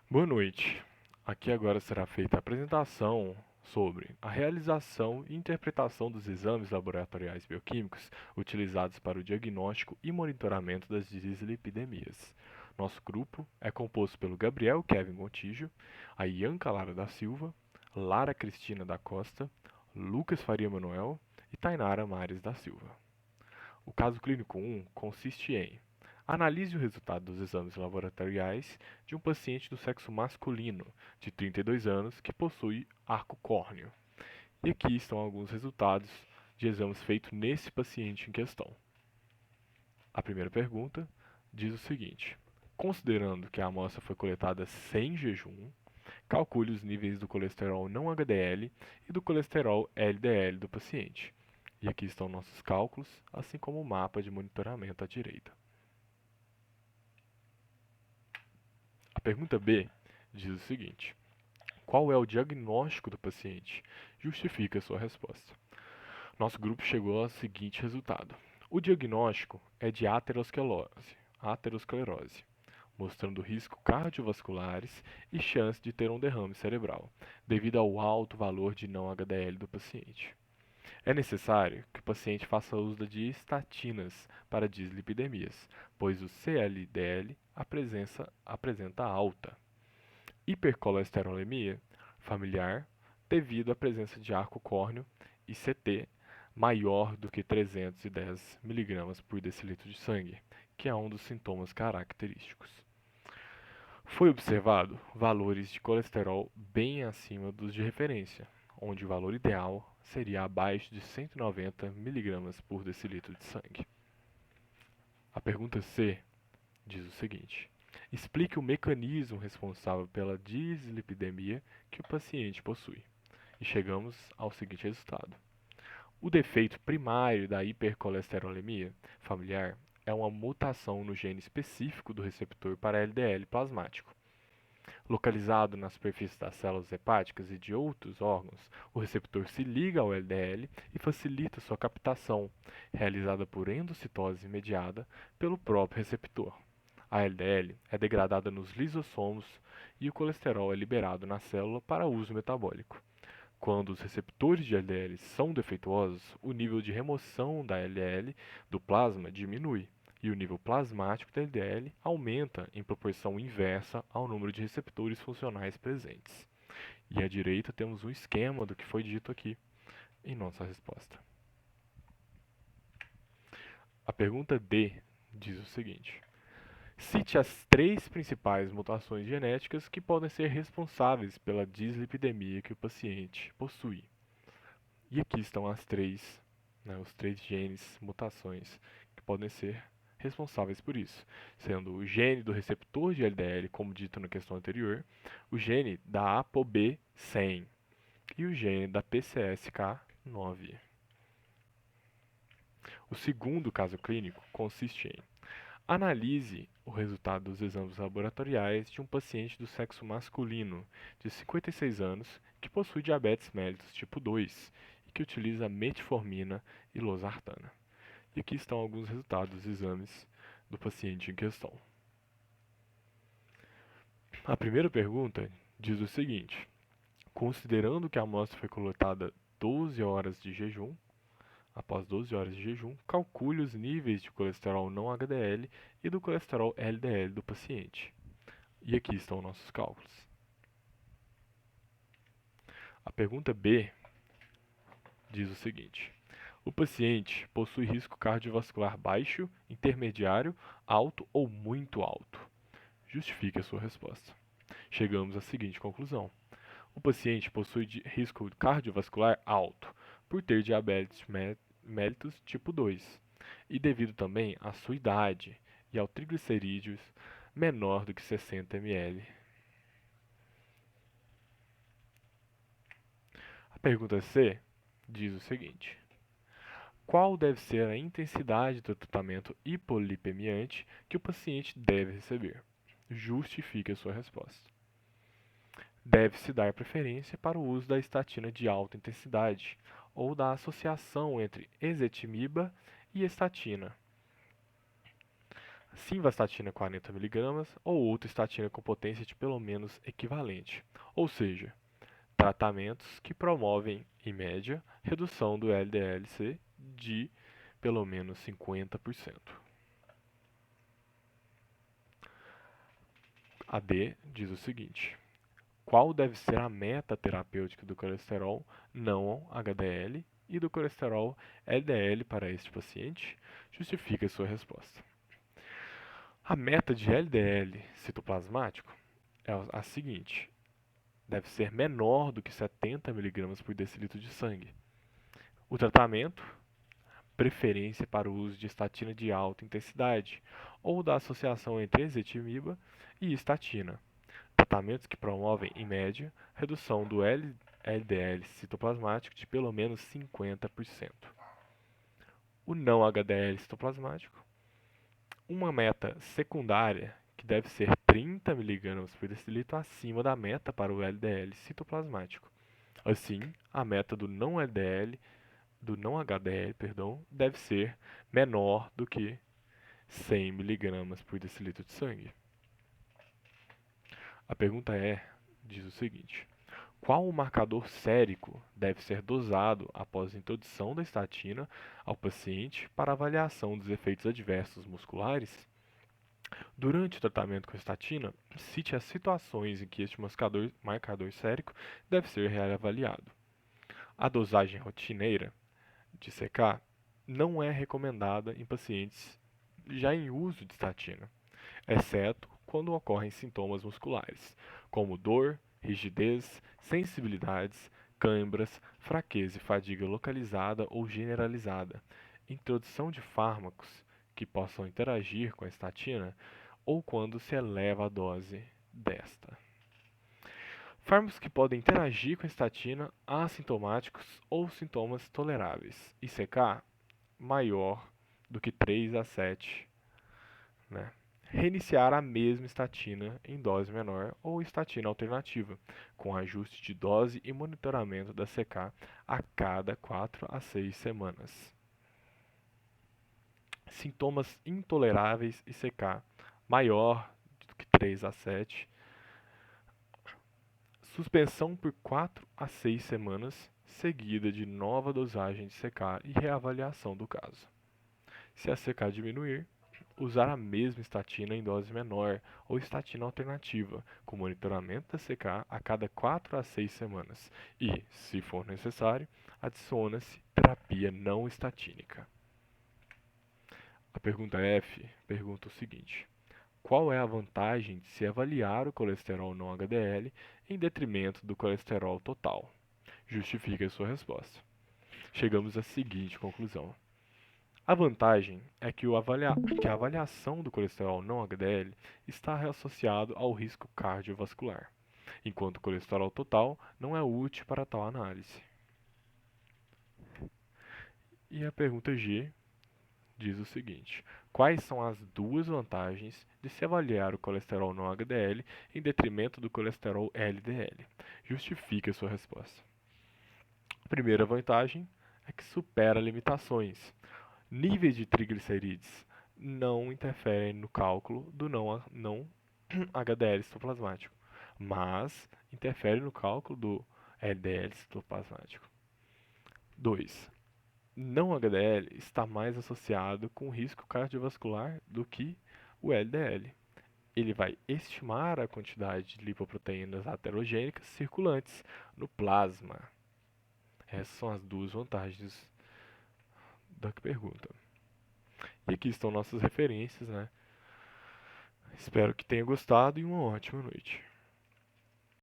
Boa noite. Aqui agora será feita a apresentação sobre a realização e interpretação dos exames laboratoriais bioquímicos utilizados para o diagnóstico e monitoramento das dislipidemias. Nosso grupo é composto pelo Gabriel Kevin Gontijo, a Ianca Lara da Silva, Lara Cristina da Costa, Lucas Faria Manuel e Tainara Mares da Silva. O caso clínico 1 consiste em: analise o resultado dos exames laboratoriais de um paciente do sexo masculino, de 32 anos, que possui arco córneo. E aqui estão alguns resultados de exames feitos nesse paciente em questão. A primeira pergunta diz o seguinte: considerando que a amostra foi coletada sem jejum, calcule os níveis do colesterol não HDL e do colesterol LDL do paciente. E aqui estão nossos cálculos, assim como o mapa de monitoramento à direita. A pergunta B diz o seguinte: qual é o diagnóstico do paciente? Justifique a sua resposta. Nosso grupo chegou ao seguinte resultado: o diagnóstico é de aterosclerose, mostrando risco cardiovasculares e chance de ter um derrame cerebral, devido ao alto valor de não HDL do paciente. É necessário que o paciente faça uso de estatinas para dislipidemias, pois o CLDL apresenta alta. Hipercolesterolemia familiar, devido à presença de arco córneo e CT maior do que 310 mg por decilitro de sangue, que é um dos sintomas característicos. Foi observado valores de colesterol bem acima dos de referência, onde o valor ideal seria abaixo de 190 mg por decilitro de sangue. A pergunta C diz o seguinte: explique o mecanismo responsável pela dislipidemia que o paciente possui. E chegamos ao seguinte resultado: o defeito primário da hipercolesterolemia familiar é uma mutação no gene específico do receptor para LDL plasmático. Localizado na superfície das células hepáticas e de outros órgãos, o receptor se liga ao LDL e facilita sua captação, realizada por endocitose mediada pelo próprio receptor. A LDL é degradada nos lisossomos e o colesterol é liberado na célula para uso metabólico. Quando os receptores de LDL são defeituosos, o nível de remoção da LDL do plasma diminui e o nível plasmático da LDL aumenta em proporção inversa ao número de receptores funcionais presentes. E à direita temos um esquema do que foi dito aqui em nossa resposta. A pergunta D diz o seguinte: cite as três principais mutações genéticas que podem ser responsáveis pela dislipidemia que o paciente possui. E aqui estão os três genes, mutações que podem ser responsáveis por isso, sendo o gene do receptor de LDL, como dito na questão anterior, o gene da ApoB100 e o gene da PCSK9. O segundo caso clínico consiste em: analise o resultado dos exames laboratoriais de um paciente do sexo masculino de 56 anos que possui diabetes mellitus tipo 2 e que utiliza metformina e losartana. E aqui estão alguns resultados dos exames do paciente em questão. A primeira pergunta diz o seguinte: considerando que a amostra foi coletada 12 horas de jejum, após 12 horas de jejum, calcule os níveis de colesterol não HDL e do colesterol LDL do paciente. E aqui estão nossos cálculos. A pergunta B diz o seguinte: o paciente possui risco cardiovascular baixo, intermediário, alto ou muito alto? Justifique a sua resposta. Chegamos à seguinte conclusão: o paciente possui risco cardiovascular alto, por ter diabetes mellitus tipo 2, e devido também à sua idade e ao triglicerídeos menor do que 60 ml. A pergunta C diz o seguinte: qual deve ser a intensidade do tratamento hipolipemiante que o paciente deve receber? Justifique a sua resposta. Deve-se dar preferência para o uso da estatina de alta intensidade ou da associação entre ezetimiba e estatina. simvastatina 40 mg ou outra estatina com potência de pelo menos equivalente, ou seja, tratamentos que promovem, em média, redução do LDL-C de pelo menos 50%. A D diz o seguinte: qual deve ser a meta terapêutica do colesterol não HDL e do colesterol LDL para este paciente? Justifique sua resposta. A meta de LDL citoplasmático é a seguinte: deve ser menor do que 70 mg por decilitro de sangue. O tratamento, preferência para o uso de estatina de alta intensidade ou da associação entre ezetimiba e estatina. Tratamentos que promovem, em média, redução do LDL citoplasmático de pelo menos 50%. O não HDL citoplasmático, uma meta secundária que deve ser 30 mg por decilitro acima da meta para o LDL citoplasmático. Assim, a meta do não HDL, deve ser menor do que 100 mg por decilitro de sangue. A pergunta diz o seguinte: qual o marcador sérico deve ser dosado após a introdução da estatina ao paciente para avaliação dos efeitos adversos musculares? Durante o tratamento com estatina, cite as situações em que este marcador sérico deve ser reavaliado. A dosagem rotineira de CK não é recomendada em pacientes já em uso de estatina, exceto quando ocorrem sintomas musculares, como dor, rigidez, sensibilidades, câimbras, fraqueza e fadiga localizada ou generalizada, introdução de fármacos que possam interagir com a estatina ou quando se eleva a dose desta. Fármacos que podem interagir com a estatina assintomáticos ou sintomas toleráveis, ICK maior do que 3 a 7, né? Reiniciar a mesma estatina em dose menor ou estatina alternativa, com ajuste de dose e monitoramento da CK a cada 4 a 6 semanas. Sintomas intoleráveis e CK maior do que 3 a 7. Suspensão por 4 a 6 semanas, seguida de nova dosagem de CK e reavaliação do caso. Se a CK diminuir, usar a mesma estatina em dose menor ou estatina alternativa, com monitoramento da CK a cada 4 a 6 semanas e, se for necessário, adiciona-se terapia não estatínica. A pergunta F pergunta o seguinte: qual é a vantagem de se avaliar o colesterol não HDL em detrimento do colesterol total? Justifique a sua resposta. Chegamos à seguinte conclusão: a vantagem é que a avaliação do colesterol não HDL está associado ao risco cardiovascular, enquanto o colesterol total não é útil para tal análise. E a pergunta G diz o seguinte: quais são as duas vantagens de se avaliar o colesterol não HDL em detrimento do colesterol LDL? Justifique a sua resposta. A primeira vantagem é que supera limitações. Níveis de triglicerídeos não interferem no cálculo do não HDL citoplasmático, mas interferem no cálculo do LDL citoplasmático. 2. Não HDL está mais associado com risco cardiovascular do que o LDL. Ele vai estimar a quantidade de lipoproteínas aterogênicas circulantes no plasma. Essas são as duas vantagens da pergunta. E aqui estão nossas referências, né? Espero que tenha gostado e uma ótima noite.